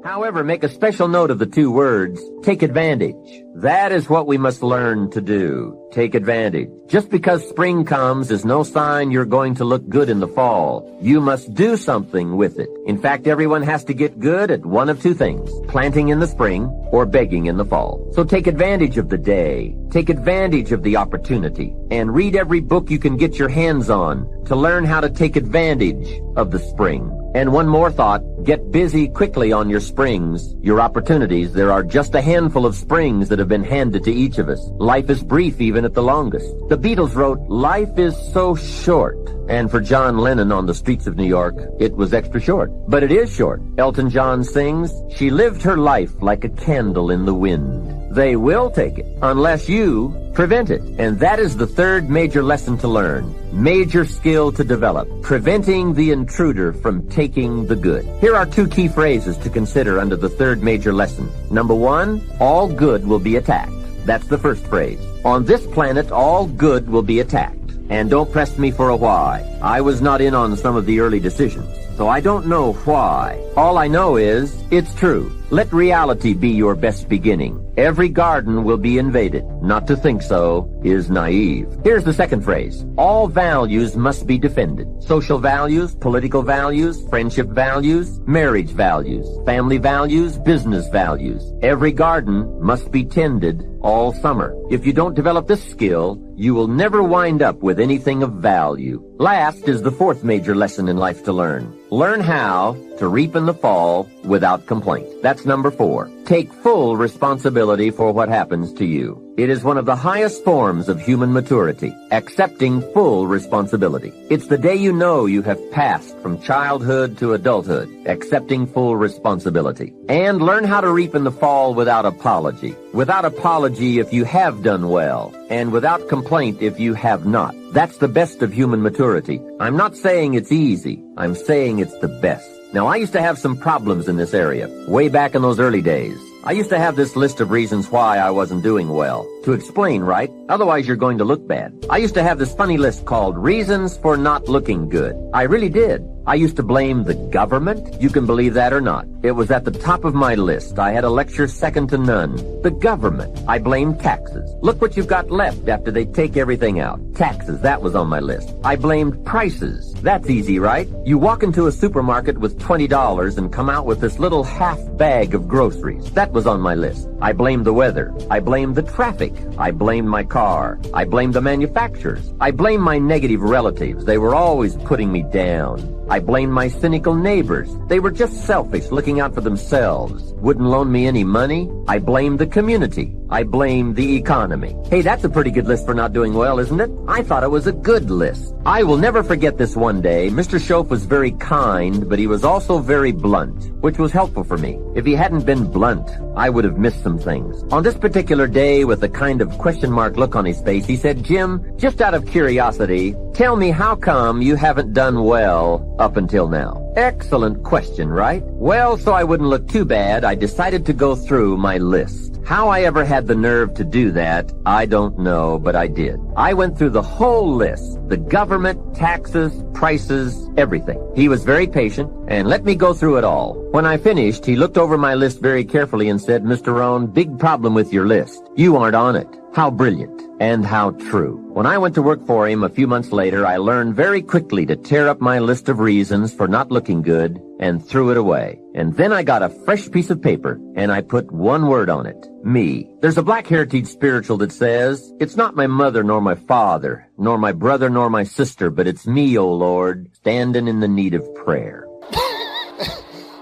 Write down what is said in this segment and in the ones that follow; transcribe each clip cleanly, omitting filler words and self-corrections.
However, make a special note of the two words, take advantage. That is what we must learn to do. Take advantage. Just because spring comes is no sign you're going to look good in the fall. You must do something with it. In fact, everyone has to get good at one of two things, planting in the spring or begging in the fall. So take advantage of the day. Take advantage of the opportunity. And read every book you can get your hands on to learn how to take advantage of the spring. And one more thought, get busy quickly on your springs, your opportunities. There are just a handful of springs that have been handed to each of us. Life is brief even at the longest. The Beatles wrote, "Life is so short." And for John Lennon on the streets of New York, it was extra short. But it is short. Elton John sings, "She lived her life like a candle in the wind." They will take it, unless you prevent it. And that is the third major lesson to learn. Major skill to develop. Preventing the intruder from taking the good. Here are two key phrases to consider under the third major lesson. Number one, all good will be attacked. That's the first phrase. On this planet, all good will be attacked. And don't press me for a why. I was not in on some of the early decisions, so I don't know why. All I know is, it's true. Let reality be your best beginning. Every garden will be invaded. Not to think so is naive. Here's the second phrase. All values must be defended. Social values, political values, friendship values, marriage values, family values, business values. Every garden must be tended all summer. If you don't develop this skill, you will never wind up with anything of value. Last is the fourth major lesson in life to learn. Learn how to reap in the fall without complaint. That's number 4. Take full responsibility for what happens to you. It is one of the highest forms of human maturity, accepting full responsibility. It's the day you know you have passed from childhood to adulthood, accepting full responsibility. And learn how to reap in the fall without apology. Without apology if you have done well, and without complaint if you have not. That's the best of human maturity. I'm not saying it's easy. I'm saying it's the best. Now, I used to have some problems in this area, way back in those early days. I used to have this list of reasons why I wasn't doing well. To explain, right? Otherwise you're going to look bad. I used to have this funny list called Reasons for Not Looking Good. I really did. I used to blame the government. You can believe that or not. It was at the top of my list. I had a lecture second to none. The government. I blamed taxes. Look what you've got left after they take everything out. Taxes, that was on my list. I blamed prices. That's easy, right? You walk into a supermarket with $20 and come out with this little half bag of groceries. That was on my list. I blamed the weather. I blamed the traffic. I blamed my car. I blamed the manufacturers. I blamed my negative relatives. They were always putting me down. I blamed my cynical neighbors. They were just selfish, looking out for themselves. Wouldn't loan me any money. I blamed the community. I blamed the economy. Hey, that's a pretty good list for not doing well, isn't it? I thought it was a good list. I will never forget this one day. Mr. Schoaf was very kind, but he was also very blunt, which was helpful for me. If he hadn't been blunt, I would have missed some things. On this particular day, with a kind of question mark look on his face, he said, "Jim, just out of curiosity, tell me how come you haven't done well up until now?" Excellent question, right? Well, so I wouldn't look too bad, I decided to go through my list. How I ever had the nerve to do that, I don't know, but I did. I went through the whole list. The government, taxes, prices, everything. He was very patient and let me go through it all. When I finished, he looked over my list very carefully and said, "Mr. Rohn, big problem with your list. You aren't on it." How brilliant and how true. When I went to work for him a few months later, I learned very quickly to tear up my list of reasons for not looking good and threw it away. And then I got a fresh piece of paper and I put one word on it. Me. There's a Black Heritage spiritual that says, "It's not my mother nor my father, nor my brother nor my sister, but it's me, O Lord, standing in the need of prayer."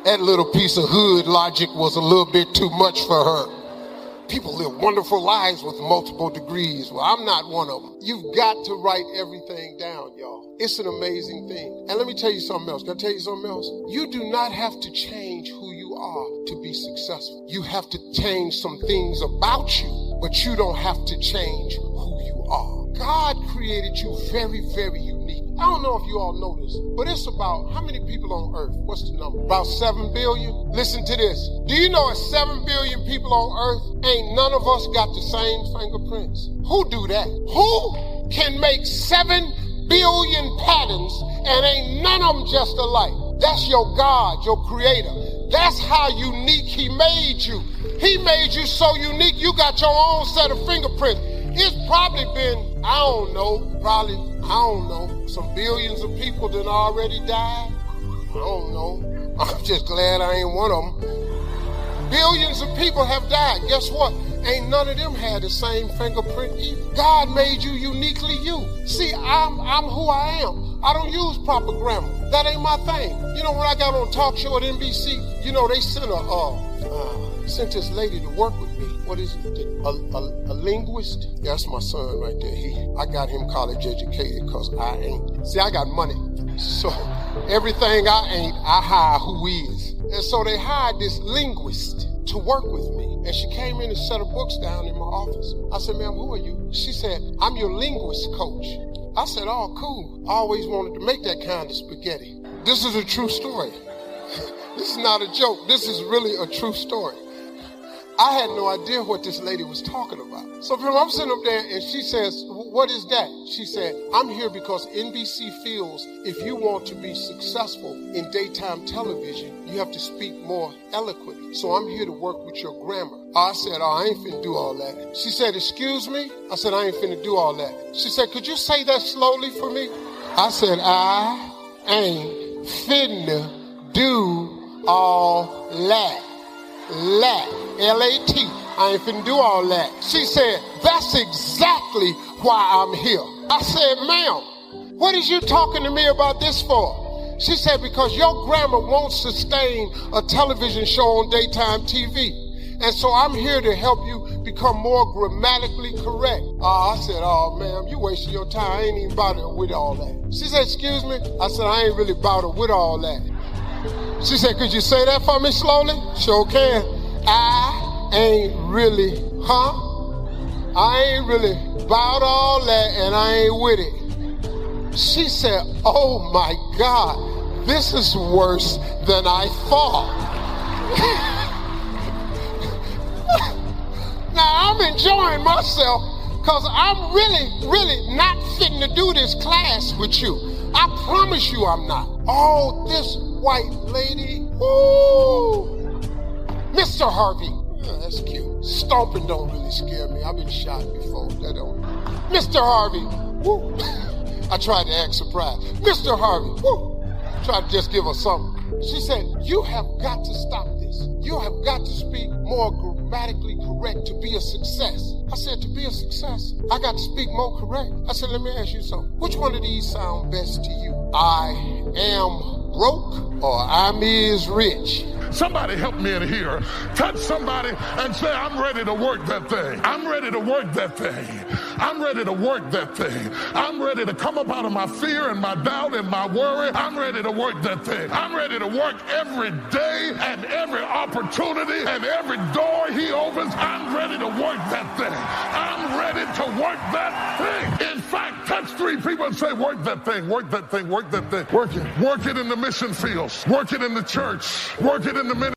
That little piece of hood logic was a little bit too much for her. People live wonderful lives with multiple degrees. Well, I'm not one of them. You've got to write everything down, y'all. It's an amazing thing. And let me tell you something else. Can I tell you something else? You do not have to change who you are to be successful. You have to change some things about you, but you don't have to change who you are. God created you very, very unique. I don't know if you all know this, but it's about how many people on earth? What's the number? About 7 billion? Listen to this. Do you know it's 7 billion people on earth? Ain't none of us got the same fingerprints. Who do that? Who can make 7 billion patterns and ain't none of them just alike? That's your God, your creator. That's how unique he made you. He made you so unique, you got your own set of fingerprints. It's probably been, I don't know, some billions of people that already died. I don't know. I'm just glad I ain't one of them. Billions of people have died. Guess what? Ain't none of them had the same fingerprint either. God made you uniquely you. See, I'm who I am. I don't use proper grammar. That ain't my thing. You know, when I got on talk show at NBC, you know, they sent this lady to work with me. What is it? A linguist? That's my son right there. I got him college educated because I ain't. See, I got money. So everything I ain't, I hire who is. And so they hired this linguist to work with me. And she came in and set her books down in my office. I said, ma'am, who are you? She said, I'm your linguist coach. I said, oh, cool. I always wanted to make that kind of spaghetti. This is a true story. This is not a joke. This is really a true story. I had no idea what this lady was talking about. So I'm sitting up there and she says, what is that? She said, I'm here because NBC feels if you want to be successful in daytime television, you have to speak more eloquently. So I'm here to work with your grammar. I said, oh, I ain't finna do all that. She said, excuse me? I said, I ain't finna do all that. She said, could you say that slowly for me? I said, I ain't finna do all that. L-A-T. I ain't finna do all that. She said, that's exactly why I'm here. I said, ma'am, what is you talking to me about this for? She said, because your grammar won't sustain a television show on daytime TV. And so I'm here to help you become more grammatically correct. I said, oh, ma'am, you wasting your time. I ain't even bothered with all that. She said, excuse me? I said, I ain't really bothered with all that. She said, could you say that for me slowly? Sure can. I ain't really, I ain't really about all that and I ain't with it. She said, oh my God, this is worse than I thought. Now I'm enjoying myself because I'm really not fitting to do this class with you. I promise you I'm not. Oh, this white lady. Ooh. Mr. Harvey. Oh, that's cute. Stomping don't really scare me. I've been shot before. That don't. Mr. Harvey. Woo. I tried to act surprised. Mr. Harvey. Woo. Tried to just give her something. She said, you have got to stop this. You have got to speak more grammatically correct to be a success. I said, to be a success, I got to speak more correct. I said, let me ask you something. Which one of these sound best to you? I am broke or I'm is rich? Somebody help me in here. Touch somebody and say, I'm ready to work that thing. I'm ready to work that thing. I'm ready to work that thing. I'm ready to come up out of my fear and my doubt and my worry. I'm ready to work that thing. I'm ready to work every day and every opportunity and every door he opens. I'm ready to work that thing. I'm ready to work that thing. In fact, touch 3 people and say, work that thing, work that thing, work that thing. Work it. Work it in the mission fields. Work it in the church. Work it in the ministry.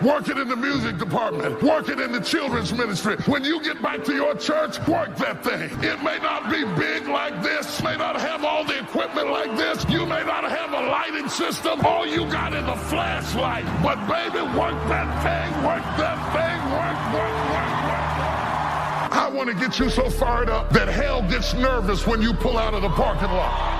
Work it in the music department. Work it in the children's ministry. When you get back to your church, work that thing. It may not be big like this, may not have all the equipment like this. You may not have a lighting system. All you got is a flashlight. But baby, work that thing, work that thing, work. I want going to get you so fired up that hell gets nervous when you pull out of the parking lot.